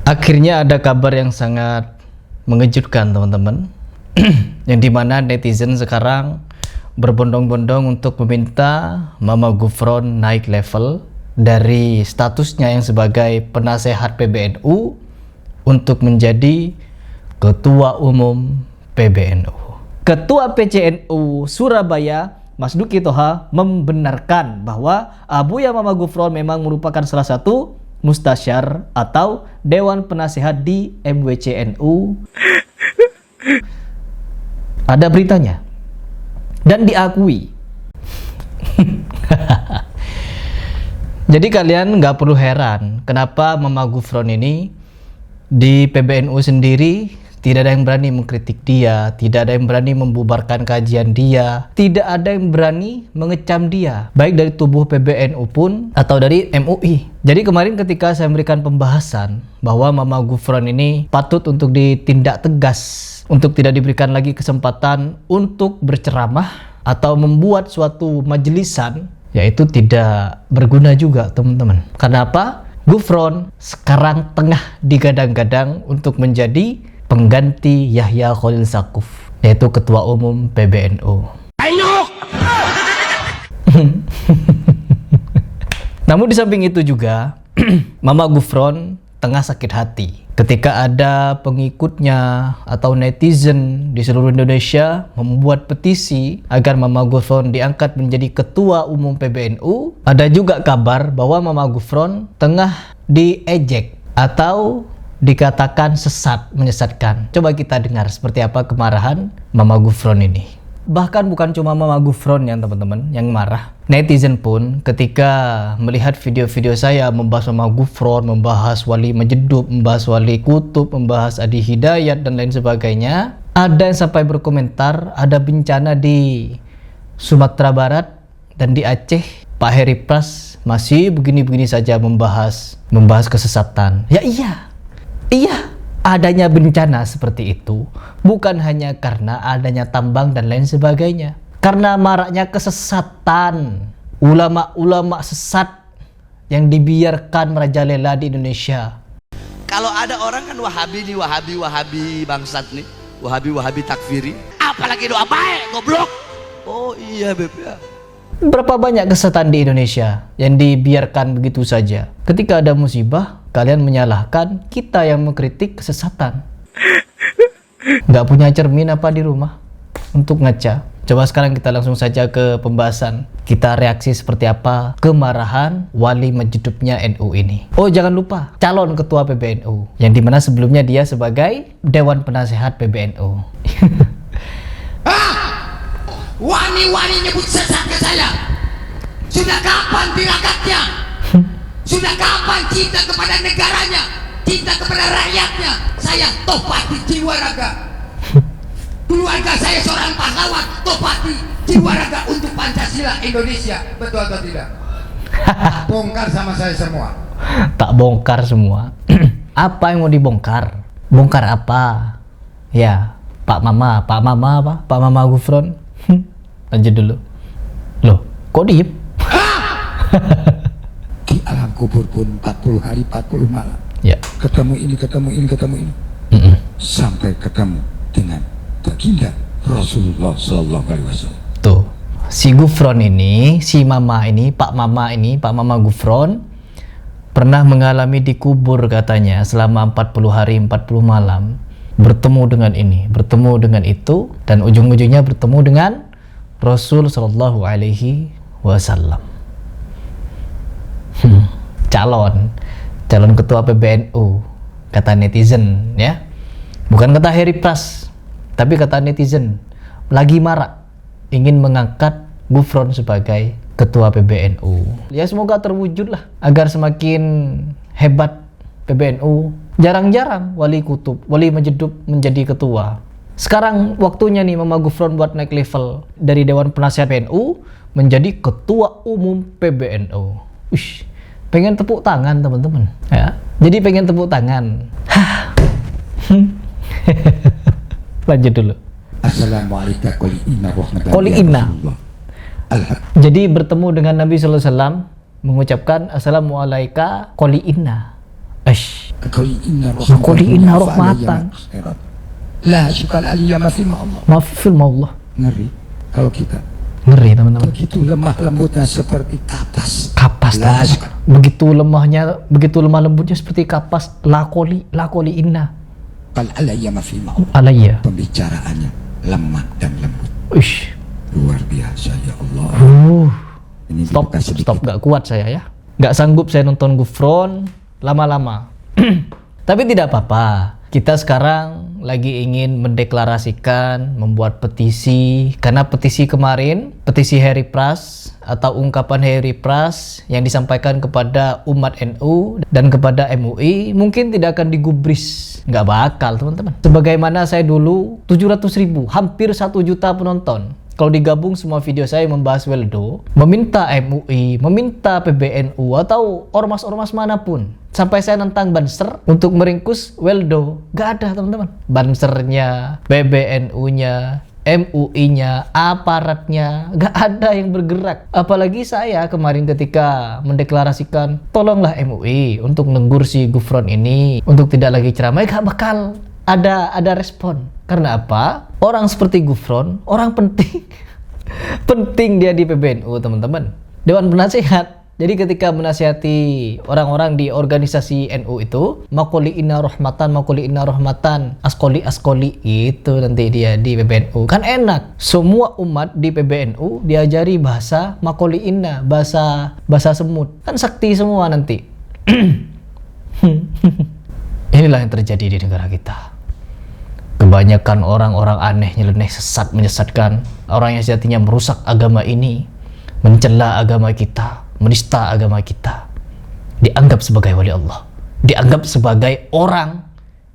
Akhirnya ada kabar yang sangat mengejutkan teman-teman yang dimana netizen sekarang berbondong-bondong untuk meminta Mama Gufron naik level dari statusnya yang sebagai penasehat PBNU untuk menjadi Ketua Umum PBNU. Ketua PCNU Surabaya Mas Duki Toha membenarkan bahwa Abuya Mama Gufron memang merupakan salah satu mustasyar atau Dewan Penasehat di MWCNU. Ada beritanya dan diakui. Jadi kalian nggak perlu heran kenapa Mama Gufron ini di PBNU sendiri tidak ada yang berani mengkritik dia, tidak ada yang berani membubarkan kajian dia, tidak ada yang berani mengecam dia, baik dari tubuh PBNU pun atau dari MUI. Jadi kemarin ketika saya memberikan pembahasan bahwa Mama Gufron ini patut untuk ditindak tegas, untuk tidak diberikan lagi kesempatan untuk berceramah atau membuat suatu majelisan, yaitu tidak berguna juga teman-teman. Kenapa? Gufron sekarang tengah digadang-gadang untuk menjadi pengganti Yahya Khalil Stakuf, yaitu Ketua Umum PBNU. Namun di samping itu juga Mama Gufron tengah sakit hati ketika ada pengikutnya atau netizen di seluruh Indonesia membuat petisi agar Mama Gufron diangkat menjadi Ketua Umum PBNU. Ada juga kabar bahwa Mama Gufron tengah diejek atau dikatakan sesat, menyesatkan. Coba kita dengar seperti apa kemarahan Mama Gufron ini. Bahkan bukan cuma Mama Gufron yang teman-teman yang marah. Netizen pun ketika melihat video-video saya membahas Mama Gufron, membahas Wali Majedub, membahas Wali Kutub, membahas Adi Hidayat dan lain sebagainya, ada yang sampai berkomentar ada bencana di Sumatera Barat dan di Aceh, Pak Heri Pras masih begini-begini saja membahas kesesatan. Ya iya, adanya bencana seperti itu bukan hanya karena adanya tambang dan lain sebagainya, karena maraknya kesesatan, ulama-ulama sesat yang dibiarkan merajalela di Indonesia. Kalau ada orang kan Wahabi nih, Wahabi bangsat nih, Wahabi takfiri, apalagi doa baik, goblok. Oh iya BPA. Berapa banyak kesesatan di Indonesia yang dibiarkan begitu saja. Ketika ada musibah, kalian menyalahkan kita yang mengkritik kesesatan. Nggak punya cermin apa di rumah untuk ngaca? Coba sekarang kita langsung saja ke pembahasan. Kita reaksi seperti apa kemarahan Wali Majedubnya NU ini. Oh jangan lupa, calon ketua PBNU, yang dimana sebelumnya dia sebagai Dewan Penasehat PBNU. Wani-wani nyebut sesat ke saya. Sudah kapan tirakatnya? Sudah kapan cinta kepada negaranya, cinta kepada rakyatnya? Saya topati jiwa raga. Keluarga saya seorang pahlawan, topati jiwa raga untuk Pancasila Indonesia. Betul atau tidak? Bongkar sama saya semua. Tak bongkar semua. Apa yang mau dibongkar? Bongkar apa? Ya, Pak Mama apa? Pak Mama Gufron. Lanjut dulu. Loh, kok diem? Di alam kubur pun 40 hari 40 malam. Ya. Ketemu ini. Sampai ketemu dengan baginda Rasulullah Sallallahu Alaihi Wasallam. Tuh, si Gufron ini, si Mama ini, Pak Mama Gufron pernah mengalami dikubur katanya selama 40 hari 40 malam. Bertemu dengan ini, bertemu dengan itu, dan ujung-ujungnya bertemu dengan Rasul Sallallahu Alaihi Wasallam. Calon ketua PBNU, kata netizen ya, bukan kata Heri Pras, tapi kata netizen lagi marak ingin mengangkat Gufron sebagai ketua PBNU. Ya semoga terwujud lah agar semakin hebat PBNU. Jarang-jarang Wali Kutub, Wali Majedub menjadi ketua. Sekarang waktunya nih Mama Gufron buat naik level dari Dewan Penasehat PBNU menjadi Ketua Umum PBNU. Pengen tepuk tangan teman-teman ya. Jadi pengen tepuk tangan. Lanjut dulu. Assalamualaikum warahmatullahi Qoli inna. wabarakatuh. Jadi bertemu dengan Nabi sallallahu alaihi wasallam mengucapkan assalamualaikum qoli inna. Qul inna rahmatan. La syukal aliyya ma fi Allah. Ma fi Allah. Ngeri kalau kita Ngeri teman-teman. begitu lemah lembutnya seperti kapas. Kapas La teman-teman. Begitu lemah lembutnya seperti kapas. La quli inna syukal aliyya ma fi Allah. alayya. Pembicaraannya lemah dan lembut. Uish. Luar biasa ya Allah. Ini Stop, dibuka sedikit. stop, gak kuat saya ya. Gak sanggup saya nonton Gufron lama-lama. Tapi tidak apa-apa. Kita sekarang lagi ingin mendeklarasikan, membuat petisi. Karena petisi kemarin, petisi Harry Pras atau ungkapan Harry Pras yang disampaikan kepada umat NU dan kepada MUI mungkin tidak akan digubris. Nggak bakal teman-teman. Sebagaimana saya dulu 700.000, hampir 1 juta penonton. Kalau digabung semua video saya membahas Weldo, meminta MUI, meminta PBNU atau ormas-ormas manapun, sampai saya nentang Banser untuk meringkus Weldo, gak ada teman-teman. Bansernya, PBNU-nya, MUI-nya, aparatnya, gak ada yang bergerak. Apalagi saya kemarin ketika mendeklarasikan, tolonglah MUI untuk negur si Gufron ini, untuk tidak lagi ceramah, gak bakal ada respon. Karena apa? Orang seperti Gufron, orang penting. Penting dia di PBNU, teman-teman. Dewan Penasehat. Jadi ketika menasihati orang-orang di organisasi NU itu, makuli inna rahmatan, askoli gitu nanti dia di PBNU. Kan enak. Semua umat di PBNU diajari bahasa makuli inna, bahasa semut. Kan sakti semua nanti. Inilah yang terjadi di negara kita. Kebanyakan orang-orang aneh, nyeleneh, sesat, menyesatkan. Orang yang sejatinya merusak agama ini, mencela agama kita, menista agama kita, dianggap sebagai wali Allah, dianggap sebagai orang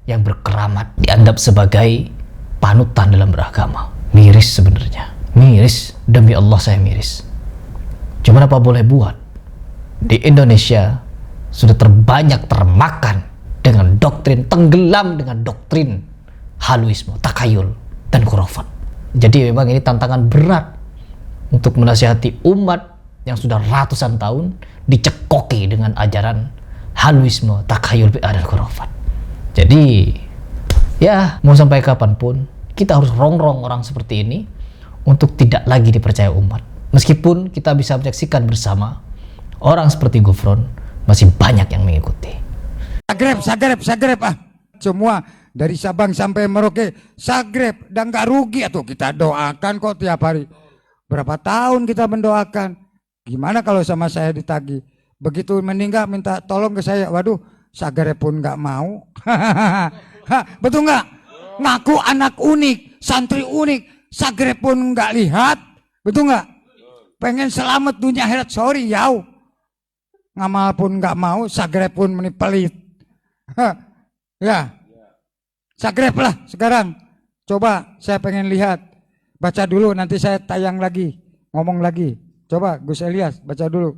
yang berkeramat, dianggap sebagai panutan dalam beragama. Miris sebenarnya, miris. Demi Allah saya miris. Cuman apa boleh buat? Di Indonesia sudah terbanyak termakan dengan doktrin, tenggelam dengan doktrin haluisme, takayul, dan khurafat. Jadi memang ini tantangan berat untuk menasihati umat yang sudah ratusan tahun dicekoki dengan ajaran haluisme, takayul, bid'ah, dan khurafat. Jadi ya mau sampai kapanpun kita harus rongrong orang seperti ini untuk tidak lagi dipercaya umat. Meskipun kita bisa menyaksikan bersama orang seperti Gufron masih banyak yang mengikuti. Sagreb ah. Semua dari Sabang sampai Merauke, Sagreb, dan gak rugi atau kita doakan kok tiap hari. Berapa tahun kita mendoakan. Gimana kalau sama saya ditagih? Begitu meninggal minta tolong ke saya, waduh, Sagreb pun gak mau. Betul gak? Ngaku anak unik, santri unik, Sagreb pun gak lihat. Betul gak? Pengen selamat dunia akhirat, sorry yau. Ngamal pun gak mau, Sagreb pun menipelit. Ya, Sagreb lah sekarang. Coba saya pengen lihat. Baca dulu nanti saya tayang lagi, ngomong lagi. Coba Gus Elias baca dulu.